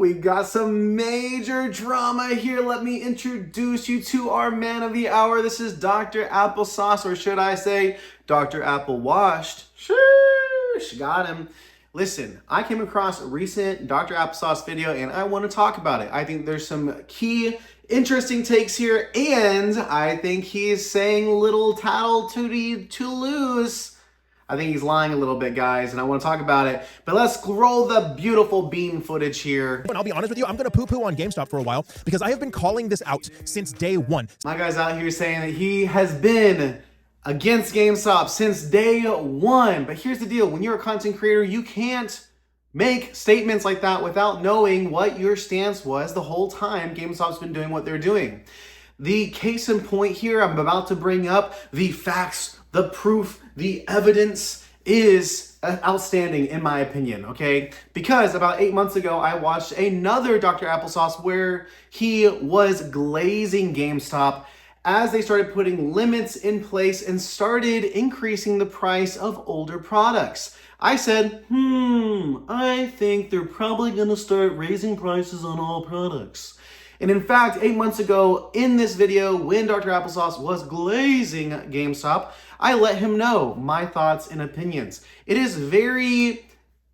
we got some major drama here. Let me introduce you to our man of the hour. This is Dr. Applesauce, or should I say Dr. Apple Washed. Sheesh, got him. Listen, I came across a recent Dr. Applesauce video and I want to talk about it. I think there's some key interesting takes here, and I think he's saying little tattle tooty to lose. I think he's lying a little bit, guys, and I want to talk about it. But let's roll the beautiful bean footage here. But I'll be honest with you, I'm going to poo-poo on GameStop for a while because I have been calling this out since day one. My guy's out here saying that he has been against GameStop since day one. But here's the deal. When you're a content creator, you can't make statements like that without knowing what your stance was the whole time GameStop's been doing what they're doing. The case in point here, I'm about to bring up the facts, the proof, the evidence is outstanding in my opinion, okay? Because about 8 months ago, I watched another Dr. Applesauce where he was glazing GameStop as they started putting limits in place and started increasing the price of older products. I said, I think they're probably gonna start raising prices on all products. And in fact, 8 months ago in this video, when Dr. Applesauce was glazing GameStop, I let him know my thoughts and opinions. It is very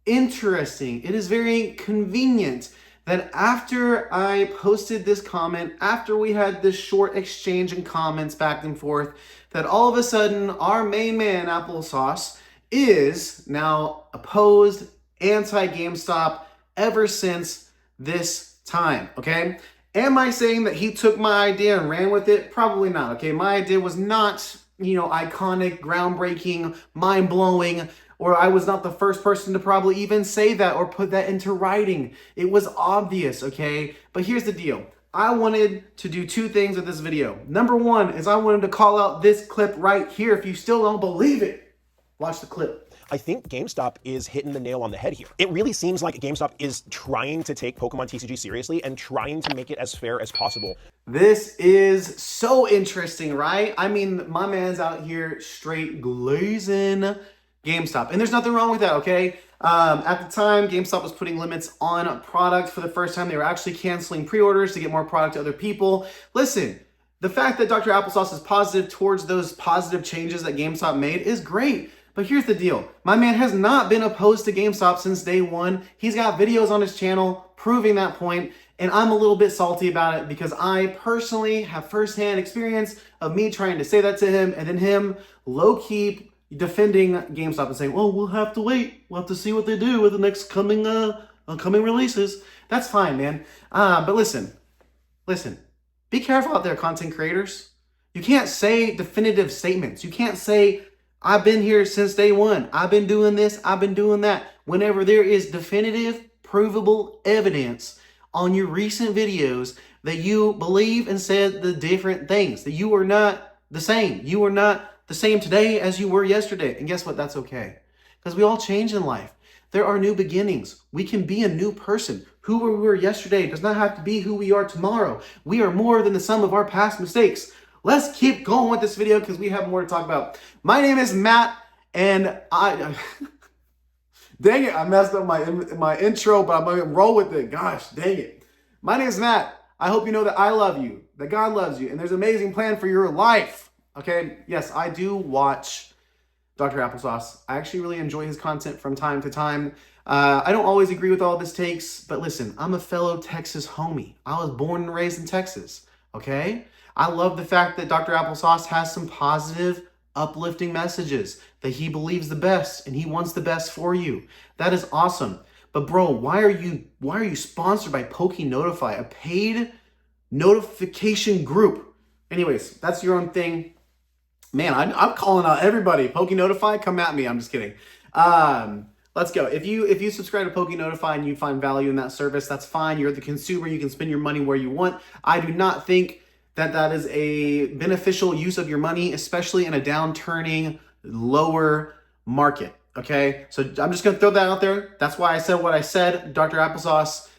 interesting. It is very convenient that after I posted this comment, after we had this short exchange in comments back and forth, that all of a sudden our main man, Applesauce, is now opposed, anti-GameStop ever since this time, okay? Am I saying that he took my idea and ran with it? Probably not, okay? My idea was not, iconic, groundbreaking, mind-blowing, or I was not the first person to probably even say that or put that into writing. It was obvious, okay? But here's the deal. I wanted to do two things with this video. Number one is I wanted to call out this clip right here. If you still don't believe it, watch the clip. I think GameStop is hitting the nail on the head here. It really seems like GameStop is trying to take Pokemon TCG seriously and trying to make it as fair as possible. This is so interesting, right? I mean, my man's out here straight glazing GameStop. And there's nothing wrong with that, okay? At the time, GameStop was putting limits on product for the first time. They were actually canceling pre-orders to get more product to other people. Listen, the fact that Dr. Applesauce is positive towards those positive changes that GameStop made is great. But here's the deal. My man has not been opposed to GameStop since day one. He's got videos on his channel proving that point, and I'm a little bit salty about it because I personally have firsthand experience of me trying to say that to him and then him low-key defending GameStop and saying, well, we'll have to wait. We'll have to see what they do with the next coming releases. That's fine, man. But listen. Be careful out there, content creators. You can't say definitive statements. You can't say, I've been here since day one. I've been doing this. I've been doing that. Whenever there is definitive, provable evidence on your recent videos that you believe and said the different things, that you are not the same. You are not the same today as you were yesterday. And guess what? That's okay. Because we all change in life. There are new beginnings. We can be a new person. Who we were yesterday does not have to be who we are tomorrow. We are more than the sum of our past mistakes. Let's keep going with this video because we have more to talk about. My name is Matt, and I dang it, I messed up my intro, but I'm gonna roll with it. Gosh, dang it. My name is Matt. I hope you know that I love you, that God loves you, and there's an amazing plan for your life. Okay, yes, I do watch Dr. Applesauce. I actually really enjoy his content from time to time. I don't always agree with all of his takes, but listen, I'm a fellow Texas homie. I was born and raised in Texas, okay? I love the fact that Dr. Applesauce has some positive, uplifting messages, that he believes the best and he wants the best for you. That is awesome. But bro, why are you sponsored by Pokenotify, a paid notification group? Anyways, that's your own thing. Man, I'm calling out everybody. Pokenotify, come at me. I'm just kidding. Let's go. If you subscribe to Pokenotify and you find value in that service, that's fine. You're the consumer. You can spend your money where you want. I do not think that is a beneficial use of your money, especially in a downturning, lower market, okay? So I'm just going to throw that out there. That's why I said what I said. Dr. Applesauce,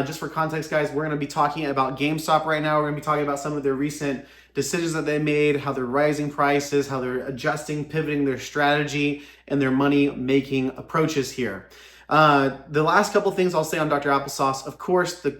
just for context, guys, we're going to be talking about GameStop right now. We're going to be talking about some of their recent decisions that they made, how they're rising prices, how they're adjusting, pivoting their strategy and their money-making approaches here. The last couple things I'll say on Dr. Applesauce, of course, the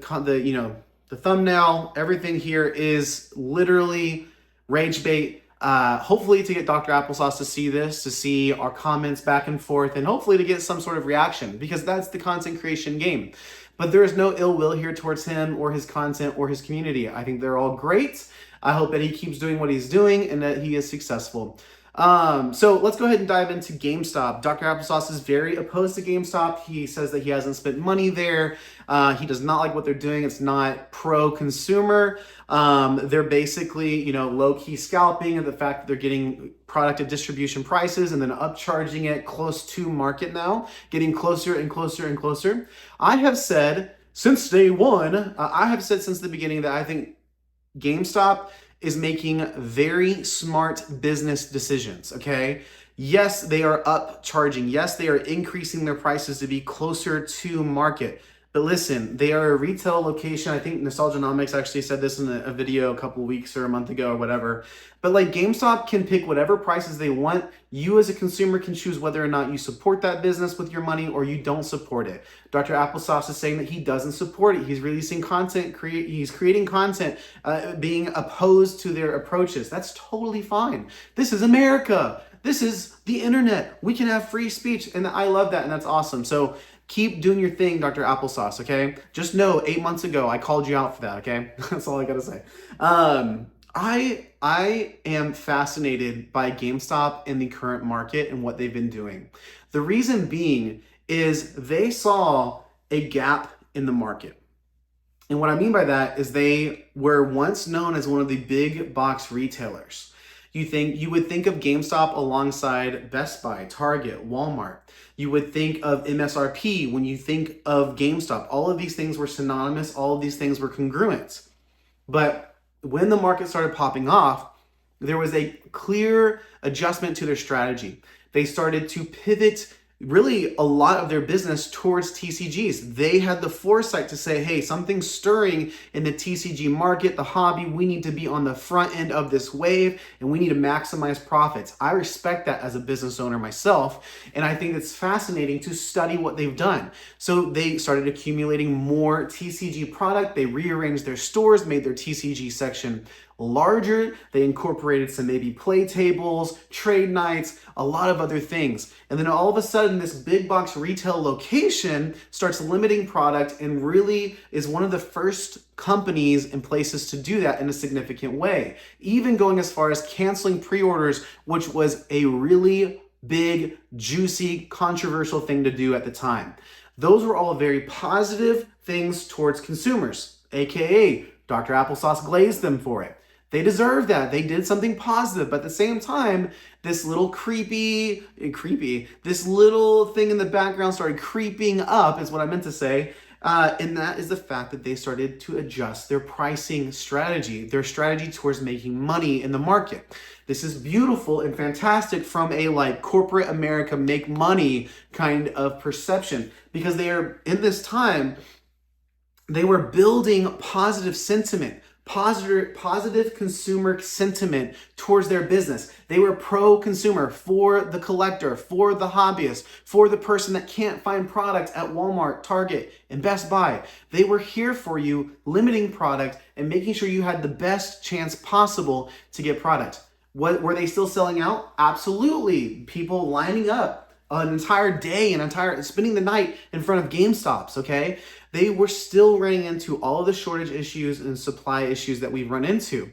thumbnail, everything here is literally rage bait. Hopefully to get Dr. Applesauce to see this, to see our comments back and forth, and hopefully to get some sort of reaction, because that's the content creation game. But there is no ill will here towards him or his content or his community. I think they're all great. I hope that he keeps doing what he's doing and that he is successful. So let's go ahead and dive into GameStop. Dr. Applesauce is very opposed to GameStop. He says that he hasn't spent money there. He does not like what they're doing. It's not pro-consumer. They're basically, low-key scalping at the fact that they're getting product at distribution prices and then upcharging it close to market now, getting closer and closer and closer. I have said since day one, I have said since the beginning that I think GameStop is making very smart business decisions, okay? Yes, they are upcharging. Yes, they are increasing their prices to be closer to market. But listen, they are a retail location. I think Nostalgianomics actually said this in a video a couple weeks or a month ago or whatever. But like GameStop can pick whatever prices they want. You as a consumer can choose whether or not you support that business with your money or you don't support it. Dr. Applesauce is saying that he doesn't support it. He's releasing content, he's creating content being opposed to their approaches. That's totally fine. This is America. This is the internet. We can have free speech, and I love that, and that's awesome. So keep doing your thing, Dr. Applesauce, okay? Just know 8 months ago, I called you out for that, okay? That's all I gotta say. I am fascinated by GameStop in the current market and what they've been doing. The reason being is they saw a gap in the market. And what I mean by that is they were once known as one of the big box retailers. You would think of GameStop alongside Best Buy, Target, Walmart. You would think of MSRP when you think of GameStop. All of these things were synonymous. All of these things were congruent. But when the market started popping off, there was a clear adjustment to their strategy. They started to pivot really a lot of their business towards TCGs. They had the foresight to say, hey, something's stirring in the TCG market, the hobby. We need to be on the front end of this wave and we need to maximize profits. I respect that as a business owner myself. And I think it's fascinating to study what they've done. So they started accumulating more TCG product. They rearranged their stores, made their TCG section larger. They incorporated some maybe play tables, trade nights, a lot of other things. And then all of a sudden, this big box retail location starts limiting product and really is one of the first companies and places to do that in a significant way. Even going as far as canceling pre-orders, which was a really big, juicy, controversial thing to do at the time. Those were all very positive things towards consumers, AKA Dr. Applesauce glazed them for it. They deserve that. They did something positive. But at the same time, this little this little thing in the background started creeping up, is what I meant to say. And that is the fact that they started to adjust their pricing strategy, their strategy towards making money in the market. This is beautiful and fantastic from a corporate America make money kind of perception, because they are, in this time, they were building positive sentiment, positive consumer sentiment towards their business. They were pro-consumer, for the collector, for the hobbyist, for the person that can't find product at Walmart, Target, and Best Buy. They were here for you, limiting product and making sure you had the best chance possible to get product. Were they still selling out? Absolutely. People lining up an entire day, spending the night in front of GameStops, okay? They were still running into all of the shortage issues and supply issues that we've run into.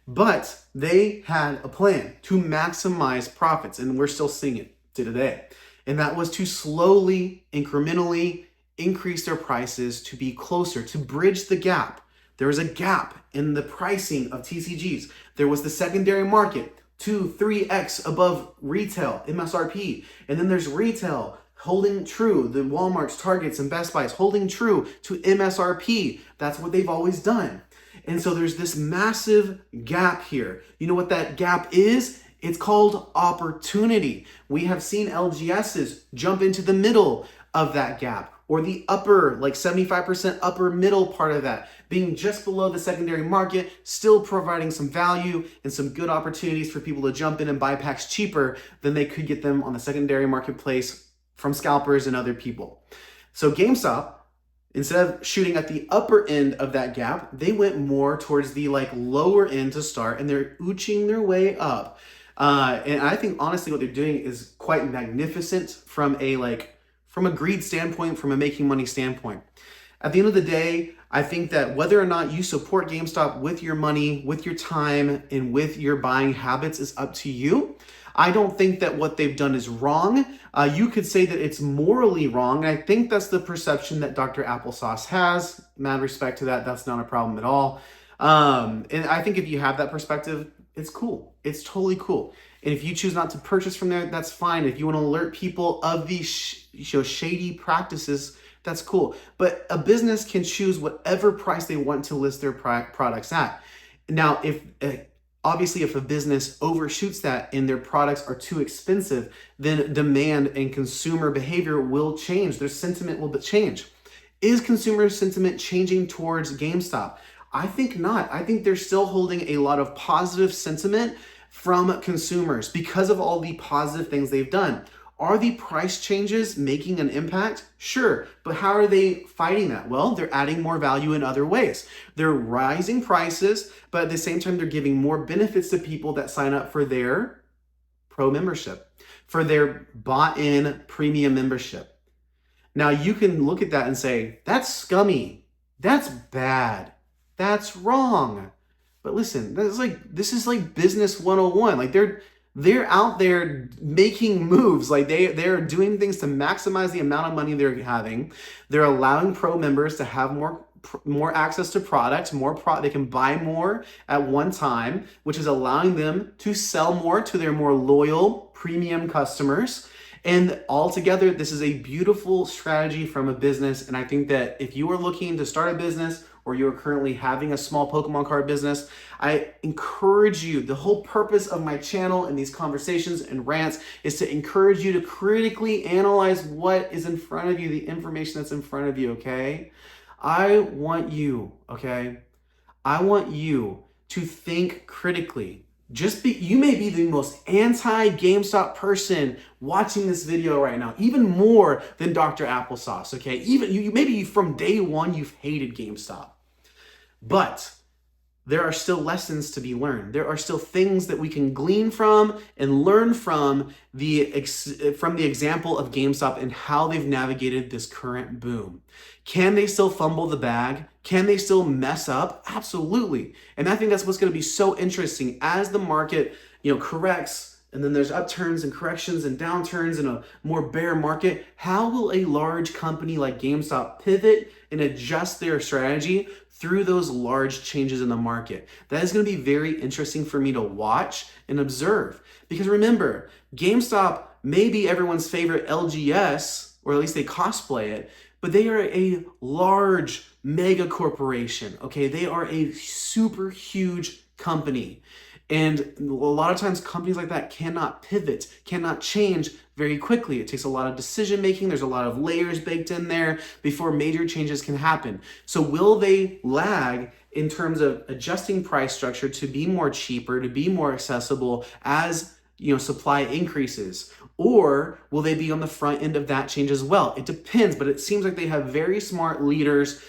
But they had a plan to maximize profits, and we're still seeing it to today. And that was to slowly, incrementally increase their prices to be closer, to bridge the gap. There was a gap in the pricing of TCGs. There was the secondary market, 2-3x above retail, MSRP. And then there's retail holding true, the Walmarts, Targets, and Best Buys holding true to MSRP. That's what they've always done. And so there's this massive gap here. You know what that gap is? It's called opportunity. We have seen LGSs jump into the middle of that gap, or the upper, 75% upper middle part of that, being just below the secondary market, still providing some value and some good opportunities for people to jump in and buy packs cheaper than they could get them on the secondary marketplace from scalpers and other people. So GameStop, instead of shooting at the upper end of that gap, they went more towards the like lower end to start, and they're ooching their way up. And I think honestly, what they're doing is quite magnificent from a greed standpoint, from a making money standpoint. At the end of the day, I think that whether or not you support GameStop with your money, with your time, and with your buying habits is up to you. I don't think that what they've done is wrong. You could say that it's morally wrong. And I think that's the perception that Dr. Applesauce has. Mad respect to that. That's not a problem at all. And I think if you have that perspective, it's cool. It's totally cool. And if you choose not to purchase from there, that's fine. If you want to alert people of these shady practices, that's cool. But a business can choose whatever price they want to list their products at. Now, obviously, if a business overshoots that and their products are too expensive, then demand and consumer behavior will change. Their sentiment will change. Is consumer sentiment changing towards GameStop? I think not. I think they're still holding a lot of positive sentiment from consumers because of all the positive things they've done. Are the price changes making an impact? Sure, but how are they fighting that? Well, they're adding more value in other ways. They're rising prices, but at the same time, they're giving more benefits to people that sign up for their pro membership, for their bought-in premium membership. Now, you can look at that and say, that's scummy, that's bad, that's wrong. But listen, this is like business 101. Like they're out there making moves. Like they're doing things to maximize the amount of money they're having. They're allowing pro members to have more access to products, they can buy more at one time, which is allowing them to sell more to their more loyal premium customers. And altogether, this is a beautiful strategy from a business. And I think that if you are looking to start a business or you're currently having a small Pokemon card business, I encourage you, the whole purpose of my channel and these conversations and rants is to encourage you to critically analyze what is in front of you, the information that's in front of you, okay? I want you to think critically. You may be the most anti-GameStop person watching this video right now, even more than Dr. Applesauce, okay? Even maybe from day one, you've hated GameStop. But there are still lessons to be learned. There are still things that we can glean from and learn from the example of GameStop and how they've navigated this current boom. Can they still fumble the bag? Can they still mess up? Absolutely. And I think that's what's going to be so interesting as the market, corrects, and then there's upturns and corrections and downturns in a more bear market. How will a large company like GameStop pivot and adjust their strategy through those large changes in the market? That is going to be very interesting for me to watch and observe. Because remember, GameStop may be everyone's favorite LGS, or at least they cosplay it, but they are a large mega corporation, okay? They are a super huge company. And a lot of times companies like that cannot pivot, cannot change very quickly. It takes a lot of decision making. There's a lot of layers baked in there before major changes can happen. So will they lag in terms of adjusting price structure to be more cheaper, to be more accessible as supply increases? Or will they be on the front end of that change as well? It depends, but it seems like they have very smart leaders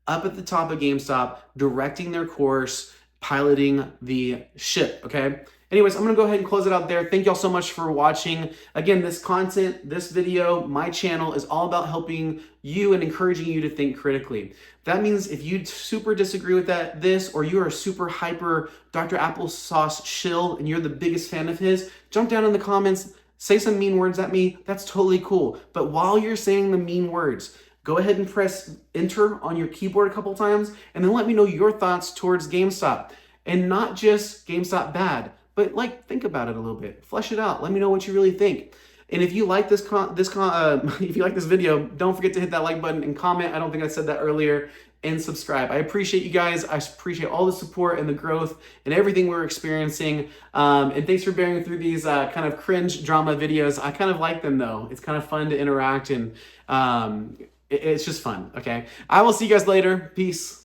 up at the top of GameStop directing their course, piloting the ship, okay? Anyways, I'm gonna go ahead and close it out there. Thank y'all so much for watching. Again, this content, this video, my channel is all about helping you and encouraging you to think critically. That means if you super disagree with this, or you're a super hyper Dr. Applesauce shill and you're the biggest fan of his, jump down in the comments, say some mean words at me. That's totally cool. But while you're saying the mean words, go ahead and press enter on your keyboard a couple times and then let me know your thoughts towards GameStop. And not just GameStop bad, but think about it a little bit. Flesh it out. Let me know what you really think. And if you like this if you like this video, don't forget to hit that like button and comment. I don't think I said that earlier. And subscribe. I appreciate you guys. I appreciate all the support and the growth and everything we're experiencing. And thanks for bearing through these kind of cringe drama videos. I kind of like them though. It's kind of fun to interact and it's just fun. Okay. I will see you guys later. Peace.